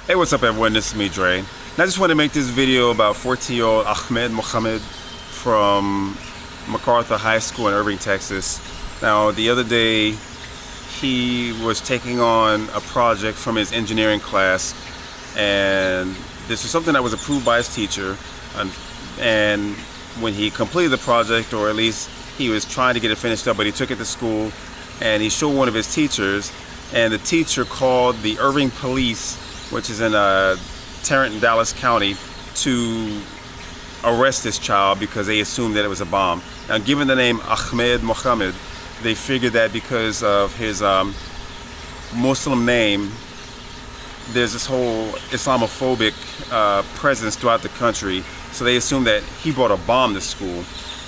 Hey, what's up everyone, this is me, Dre. And I just want to make this video about 14-year-old Ahmed Mohamed from MacArthur High School in Irving, Texas. Now, the other day, he was taking on a project from his engineering class, and this was something that was approved by his teacher. And when he completed the project, or at least he was trying to get it finished up, but he took it to school, and he showed one of his teachers, and the teacher called the Irving police, which is in Tarrant, Dallas County, to arrest this child because they assumed that it was a bomb. Now, given the name Ahmed Mohamed, they figured that because of his Muslim name, there's this whole Islamophobic presence throughout the country. So they assumed that he brought a bomb to school.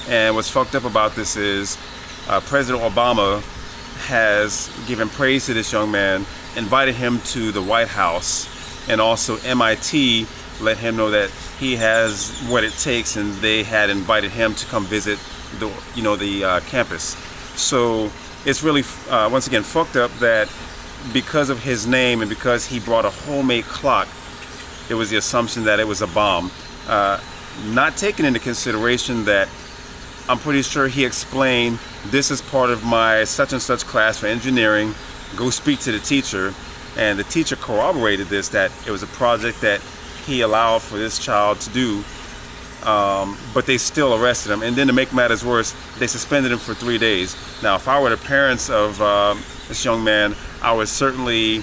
And what's fucked up about this is President Obama has given praise to this young man, invited him to the White House, and also MIT let him know that he has what it takes, and they had invited him to come visit the campus. So it's really once again fucked up that because of his name and because he brought a homemade clock, it was the assumption that it was a bomb. Not taking into consideration that I'm pretty sure he explained, this is part of my such and such class for engineering, go speak to the teacher. And the teacher corroborated this, that it was a project that he allowed for this child to do, but they still arrested him. And then to make matters worse, they suspended him for 3 days. Now, if I were the parents of this young man, I would certainly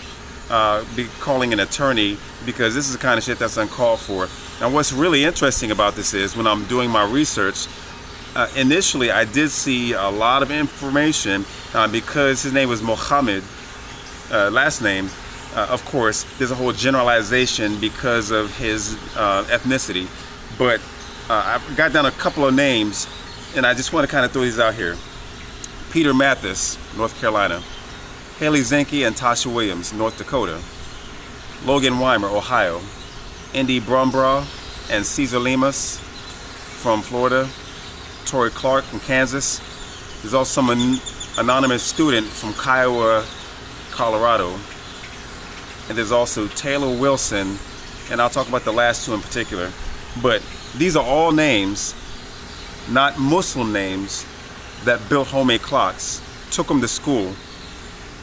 be calling an attorney, because this is the kind of shit that's uncalled for. Now, what's really interesting about this is, when I'm doing my research, initially I did see a lot of information because his name was Mohammed, last name. Of course, there's a whole generalization because of his ethnicity, but I've got down a couple of names, and I just want to kind of throw these out here. Peter Mathis, North Carolina. Haley Zenke and Tasha Williams, North Dakota. Logan Weimer, Ohio. Indy Brumbraw and Cesar Lemus from Florida. Tori Clark from Kansas. There's also some anonymous student from Kiowa, Colorado. And there's also Taylor Wilson, and I'll talk about the last two in particular. But these are all names, not Muslim names, that built homemade clocks, took them to school,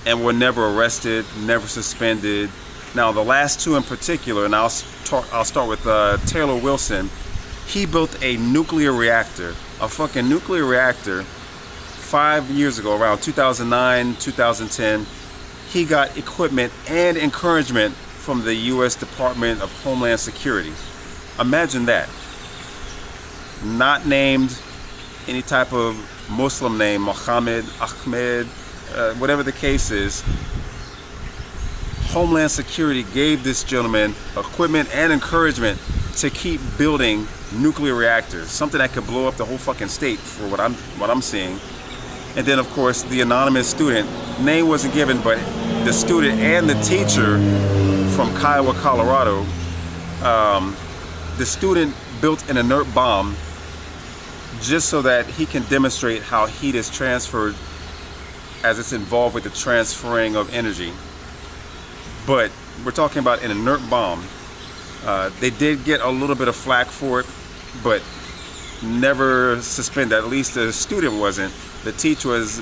and were never arrested, never suspended. Now, the last two in particular, and I'll start with Taylor Wilson. He built a nuclear reactor, a fucking nuclear reactor, 5 years ago, around 2009, 2010. He got equipment and encouragement from the U.S. Department of Homeland Security. Imagine that. Not named any type of Muslim name, Mohammed, Ahmed, whatever the case is. Homeland Security gave this gentleman equipment and encouragement to keep building nuclear reactors, something that could blow up the whole fucking state, for what I'm seeing. And then, of course, the anonymous student, name wasn't given, but the student and the teacher from Kiowa, Colorado, the student built an inert bomb just so that he can demonstrate how heat is transferred as it's involved with the transferring of energy. But we're talking about an inert bomb. They did get a little bit of flack for it, but never suspended. At least the student wasn't. The teacher was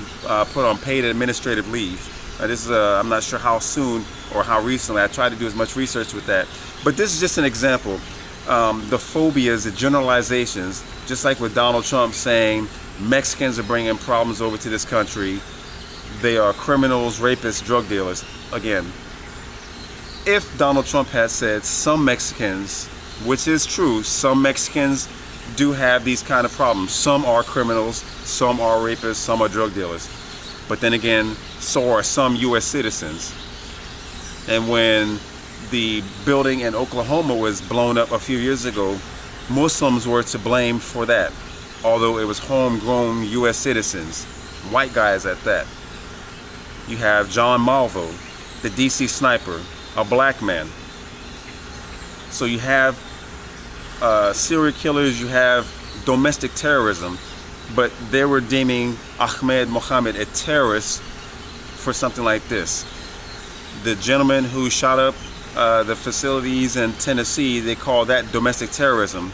put on paid administrative leave. This is I'm not sure how soon or how recently. I tried to do as much research with that. But this is just an example. The phobias, the generalizations, just like with Donald Trump saying Mexicans are bringing problems over to this country. They are criminals, rapists, drug dealers. Again, if Donald Trump had said some Mexicans, which is true, some Mexicans do have these kind of problems. Some are criminals, some are rapists, some are drug dealers. But then again, so are some U.S. citizens. And when the building in Oklahoma was blown up a few years ago, Muslims were to blame for that, although it was homegrown U.S. citizens, white guys at that. You have John Malvo, the DC sniper, a black man. So you have serial killers, you have domestic terrorism, but they were deeming Ahmed Mohamed a terrorist for something like this. The gentleman who shot up the facilities in Tennessee, they call that domestic terrorism.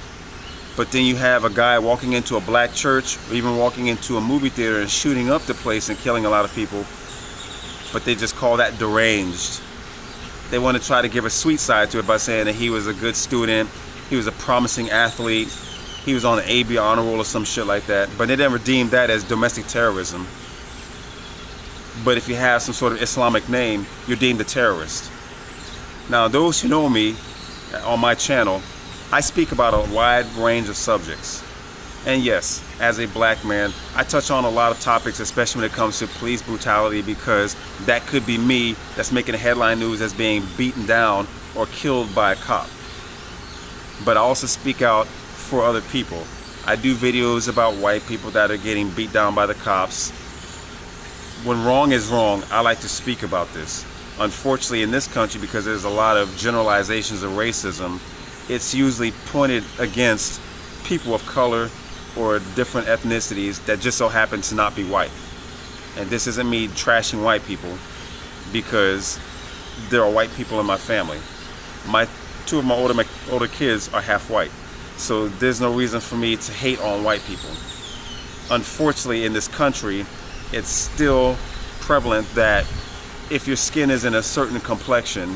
But then you have a guy walking into a black church, or even walking into a movie theater and shooting up the place and killing a lot of people. But they just call that deranged. They want to try to give a sweet side to it by saying that he was a good student, he was a promising athlete, he was on an AB honor roll or some shit like that. But they never deemed that as domestic terrorism. But if you have some sort of Islamic name, you're deemed a terrorist. Now, those who know me on my channel, I speak about a wide range of subjects. And yes, as a black man, I touch on a lot of topics, especially when it comes to police brutality, because that could be me that's making headline news as being beaten down or killed by a cop. But I also speak out for other people. I do videos about white people that are getting beat down by the cops. When wrong is wrong, I like to speak about this. Unfortunately, in this country, because there's a lot of generalizations of racism, it's usually pointed against people of color or different ethnicities that just so happen to not be white. And this isn't me trashing white people, because there are white people in my family. Two of my older kids are half white, so there's no reason for me to hate on white people. Unfortunately, in this country, it's still prevalent that if your skin is in a certain complexion,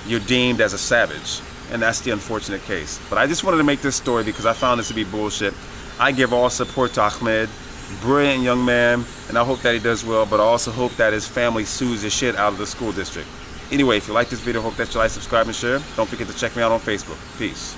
you're deemed as a savage. And that's the unfortunate case. But I just wanted to make this story because I found this to be bullshit. I give all support to Ahmed, brilliant young man, and I hope that he does well, but I also hope that his family sues the shit out of the school district. Anyway, if you like this video, hope that you like, subscribe, and share. Don't forget to check me out on Facebook. Peace.